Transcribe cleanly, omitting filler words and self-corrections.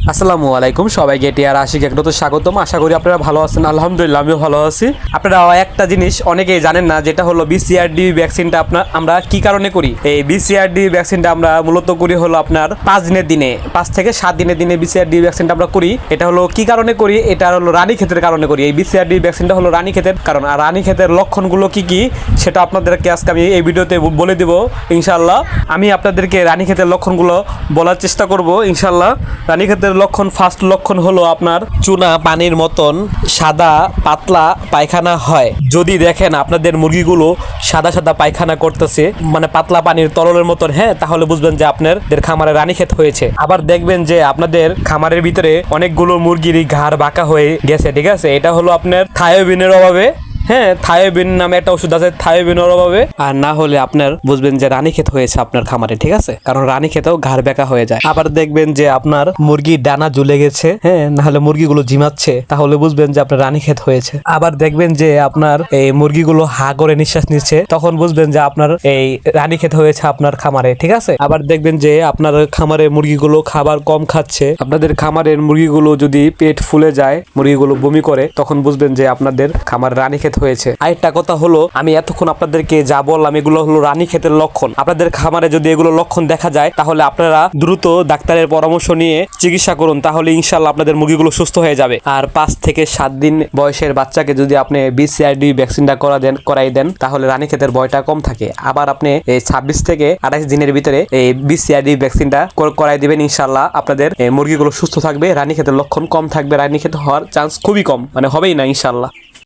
আসসালামু আলাইকুম সবাইকে টিআর আশিক একটু স্বাগতম। আশা করি আপনারা ভালো আছেন। আলহামদুলিল্লাহ আমিও ভালো আছি। আপনারা একটা জিনিস অনেকেই জানেন না, যেটা হলো বিসিআরডি ভ্যাকসিনটা আমরা কি কারণে করি। এই বিসিআরডি ভ্যাকসিনটা আমরা মূলত করি হলো আপনার 5 দিনের দিনে, 5 থেকে 7 দিনের দিনে বিসিআরডি ভ্যাকসিনটা আমরা করি। এটা হলো কি কারণে করি, এটা হলো রানীক্ষেতের কারণে করি। এই বিসিআরডি ভ্যাকসিনটা হলো রানীক্ষেতের কারণ। আর রানীক্ষেতের লক্ষণগুলো কি কি সেটা আপনাদেরকে আজকে আমি এই ভিডিওতে বলে দিব ইনশাআল্লাহ। আমি আপনাদেরকে রানীক্ষেতের লক্ষণগুলো বলার চেষ্টা করব ইনশাআল্লাহ। রানীক্ষেতের লক্ষণ, ফার্স্ট লক্ষণ হলো আপনার চুনা পানির মতন সাদা পাতলা পায়খানা হয়। যদি দেখেন আপনাদের মুরগিগুলো সাদা সাদা পায়খানা করতেছে, মানে পাতলা পানির তরলের মতন, হ্যাঁ, তাহলে বুঝবেন যে আপনাদের খামারে রানীক্ষেত হয়েছে। আবার দেখবেন যে আপনাদের খামারের ভিতরে অনেকগুলো মুরগির ঘাড় বাঁকা হয়ে গেছে, ঠিক আছে, এটা হলো আপনার থায়োবিনের অভাবে। হ্যাঁ, থায়োবিন নামে একটা ওষুধ আছে, থায়োবিনের অভাবে। আর না হলে আপনার বুঝবেন যে রানীক্ষেত হয়েছে আপনার খামারে, ঠিক আছে, কারণ রানীক্ষেতেও ঘাড় বেঁকা হয়ে যায়। আবার দেখবেন যে আপনার মুরগির ডানা ঝুলে গেছে, হ্যাঁ, না হলে মুরগিগুলো ঝিমাচ্ছে, তাহলে বুঝবেন যে আপনার রানীক্ষেত হয়েছে। আবার দেখবেন যে আপনার এই মুরগিগুলো হা করে নিঃশ্বাস নিচ্ছে, তখন বুঝবেন যে আপনার এই রানীক্ষেত হয়েছে আপনার খামারে, ঠিক আছে। আবার দেখবেন যে আপনার খামারে মুরগিগুলো খাবার কম খাচ্ছে, আপনাদের খামারের মুরগিগুলো যদি পেট ফুলে যায়, মুরগিগুলো বমি করে, তখন বুঝবেন যে আপনাদের খামার রানীক্ষেত হয়েছে। আরেকটা কথা হলো, আমি এতক্ষণ আপনাদেরকে যা বললাম এগুলো হলো রানীক্ষেতের লক্ষণ। আপনাদের খামারে যদি এগুলো লক্ষণ দেখা যায়, তাহলে আপনারা দ্রুত ডাক্তারের পরামর্শ নিয়ে চিকিৎসা করুন, তাহলে ইনশাআল্লাহ আপনাদের মুরগিগুলো সুস্থ হয়ে যাবে। আর 5 থেকে 7 দিন বয়সের বাচ্চাকে যদি আপনি বিসিআরডি ভ্যাকসিনটা করাই দেন, তাহলে রানীক্ষেতের ভয়টা কম থাকে। আবার আপনি এই 26 থেকে 28 দিনের ভিতরে এই বিসিআরডি ভ্যাকসিনটা করাই দিবেন, ইনশাআল্লাহ আপনাদের মুরগিগুলো সুস্থ থাকবে, রানীক্ষেতের লক্ষণ কম থাকবে, রানীক্ষেত হওয়ার চান্স খুবই কম, মানে হবেই না ইনশাআল্লাহ।